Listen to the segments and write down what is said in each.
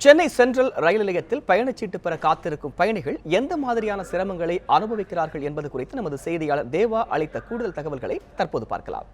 Chennai central ரயில் நிலையத்தில் பயணச்சீட்டு பெற காத்திருக்கும் பயணிகள் எந்த மாதிரியான சிரமங்களை அனுபவிக்கிறார்கள் என்பது குறித்து நமது செய்தியாளர் தேவா அளித்த கூடுதல் தகவல்களை தற்போது பார்க்கலாம்.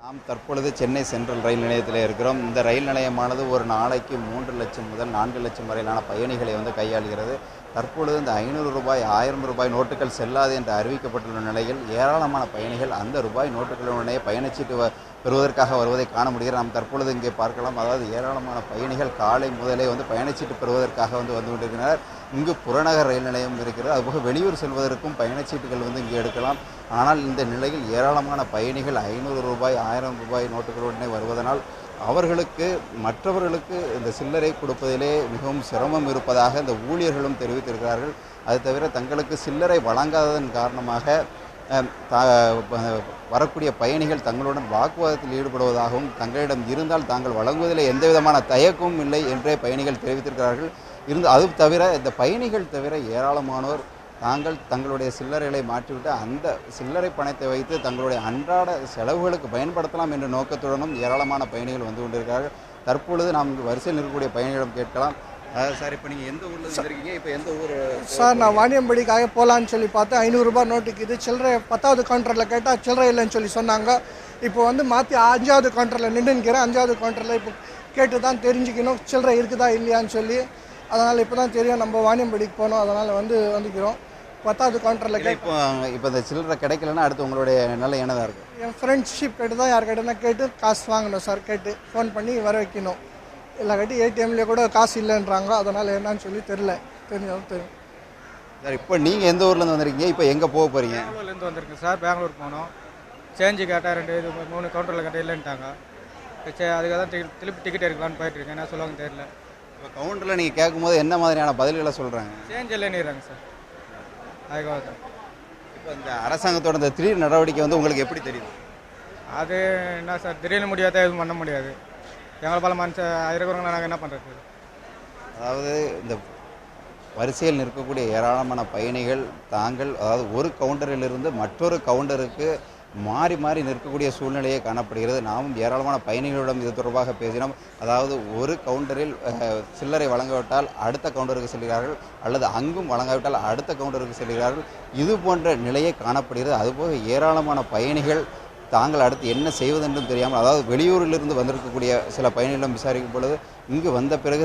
நாம் தற்பொழுது சென்னை சென்ட்ரல் ரயில் நிலையத்தில் இருக்கிறோம். இந்த ரயில் நிலையமானது ஒரு நாளைக்கு 3 லட்சம் முதல் 4 லட்சம் வரையிலான பயணிகளை கையாளுகிறது. தற்பொழுது இந்த 500 ரூபாய் 1000 ரூபாய் நோட்டுகள் செல்லாது என்று அறிவிக்கப்பட்டுள்ள நிலையில் ஏராளமான பயணிகள் அந்த ரூபாய் நோட்டுகளுடனே பயணச்சீட்டு பெறுவதற்காக வருவதை காண முடிகிறது. நாம் தற்பொழுது இங்கே பார்க்கலாம். அதாவது ஏராளமான பயணிகள் காலை முதலே பயணச்சீட்டு பெறுவதற்காக வந்து கொண்டிருக்கிறார். இங்கு புறநகர் ரயில் நிலையம் இருக்கிறது. அதுபோக வெளியூர் செல்வதற்கும் பயணச்சீட்டுகள் இங்கே எடுக்கலாம். ஆனால் இந்த நிலையில் ஏராளமான பயணிகள் 500 ரூபாய் 1000 ரூபாய் நோட்டுகளுடனே வருவதனால் அவர்களுக்கு மற்றவர்களுக்கு இந்த சில்லறை கொடுப்பதிலே மிகவும் சிரமம் இருப்பதாக இந்த ஊழியர்களும் தெரிவித்திருக்கிறார்கள். அது தவிர தங்களுக்கு சில்லறை வழங்காததன் காரணமாக வரக்கூடிய பயணிகள் தங்களுடன் வாக்குவாதத்தில் ஈடுபடுவதாகவும் தங்களிடம் இருந்தால் தாங்கள் வழங்குவதில் எந்த விதமான தயக்கமும் இல்லை என்றே பயணிகள் தெரிவித்திருக்கிறார்கள். அது தவிர இந்த பயணிகள் தவிர ஏராளமானோர் தங்களுடைய சில்லறைகளை மாற்றிவிட்டு அந்த சில்லறை பணத்தை வைத்து தங்களுடைய அன்றாட செலவுகளுக்கு பயன்படுத்தலாம் என்ற நோக்கத்துடனும் ஏராளமான பயணிகள் வந்து கொண்டிருக்கிறார்கள். தற்பொழுது நாம் வரிசையில் இருக்கக்கூடிய பயணிகளிடம் கேட்கலாம். சார், இப்போ நீங்கள் எந்த ஊரில் இருக்கீங்க? இப்போ எந்த ஊர் சார்? நான் வாணியம்படிக்காக போகலான்னு சொல்லி பார்த்தேன். 500 ரூபாய் நோட்டுக்கு இது சில்லறை 10வது கவுண்டரில் கேட்டால் சில்லறை இல்லைன்னு சொல்லி சொன்னாங்க. இப்போ மாற்றி 5வது கவுண்டரில் நின்றுக்கிறேன். 5வது கவுண்டரில் இப்போ கேட்டு தான் தெரிஞ்சுக்கணும் சில்லறை இருக்குதா இல்லையான்னு சொல்லி. அதனால் இப்போ தான் தெரியும் நம்ம வாணியம்படிக்கு போனோம். அதனால் வந்துக்கிறோம். 10வது கவுண்டரில் இப்போ இந்த சில்லறை கிடைக்கலன்னா அடுத்து உங்களுடைய நிலை என்னதாக இருக்கும்? என் ஃப்ரெண்ட்ஷிப் கேட்டு தான் யார்கிட்டனா கேட்டு காசு வாங்கணும் சார். கேட்டு ஃபோன் பண்ணி வர வைக்கணும். இல்லாட்டி ஏடிஎம்லேயே கூட காசு இல்லைன்றாங்க. அதனால் என்னன்னு சொல்லி தெரிஞ்சாலும் தெரியும் சார். இப்போ நீங்கள் எந்த ஊர்லேருந்து வந்திருக்கீங்க? இப்போ எங்கே போக போகிறீங்க? பெங்களூர்லேருந்து வந்திருக்கேன் சார். பெங்களூர் போனோம். சேஞ்சு கேட்டால் 2 கவுண்டரில் கேட்டால் இல்லைன்ட்டாங்க. அதுக்காக தான் திருப்பி டிக்கெட் எடுக்கலான்னு போயிட்டுருக்கேன். என்ன சொல்லுவாங்க தெரியல. இப்போ கவுண்டரில் நீங்கள் கேட்கும்போது என்ன மாதிரியான பதில்களை சொல்கிறாங்க? சேஞ்ச் இல்லைன்னுறாங்க சார். அதுக்காக தான். இப்போ இந்த அரசாங்கத்தோட இந்த திடீர் நடவடிக்கை உங்களுக்கு எப்படி தெரியுது? அது என்ன சார், திடீர்னு முடியாத எதுவும் பண்ண முடியாது. எங்களை பல மனுஷன் இருக்கிறவங்க நாங்கள் என்ன பண்ணுறது? அதாவது இந்த வரிசையில் நிற்கக்கூடிய ஏராளமான பயணிகள் அதாவது ஒரு கவுண்டரிலிருந்து மற்றொரு கவுண்டருக்கு மாறி மாறி நிற்கக்கூடிய சூழ்நிலையே காணப்படுகிறது. நாமும் ஏராளமான பயணிகளிடம் இது தொடர்பாக பேசினோம். அதாவது ஒரு கவுண்டரில் சில்லறை வழங்கவிட்டால் அடுத்த கவுண்டருக்கு செல்கிறார்கள், அல்லது அங்கும் வழங்காவிட்டால் அடுத்த கவுண்டருக்கு செல்கிறார்கள். இது போன்ற நிலையே காணப்படுகிறது. அதுபோக ஏராளமான பயணிகள் தாங்கள் அடுத்து என்ன செய்வதென்றும் தெரியாமல், அதாவது வெளியூரிலிருந்து வந்திருக்கக்கூடிய சில பயணிகளிடம் விசாரிக்கும் பொழுது இங்கு வந்த பிறகு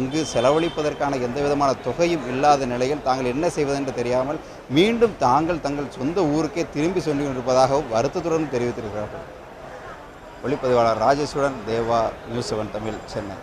இங்கு செலவழிப்பதற்கான எந்த விதமான தொகையும் இல்லாத நிலையில் தாங்கள் என்ன செய்வதென்று தெரியாமல் மீண்டும் தங்கள் சொந்த ஊருக்கே திரும்பி சொல்லி கொண்டிருப்பதாகவும் வருத்தத்துடன் தெரிவித்திருக்கிறார்கள். ஒளிப்பதிவாளர் ராஜேஷுடன் தேவா, நியூஸ் 7 தமிழ், சென்னை.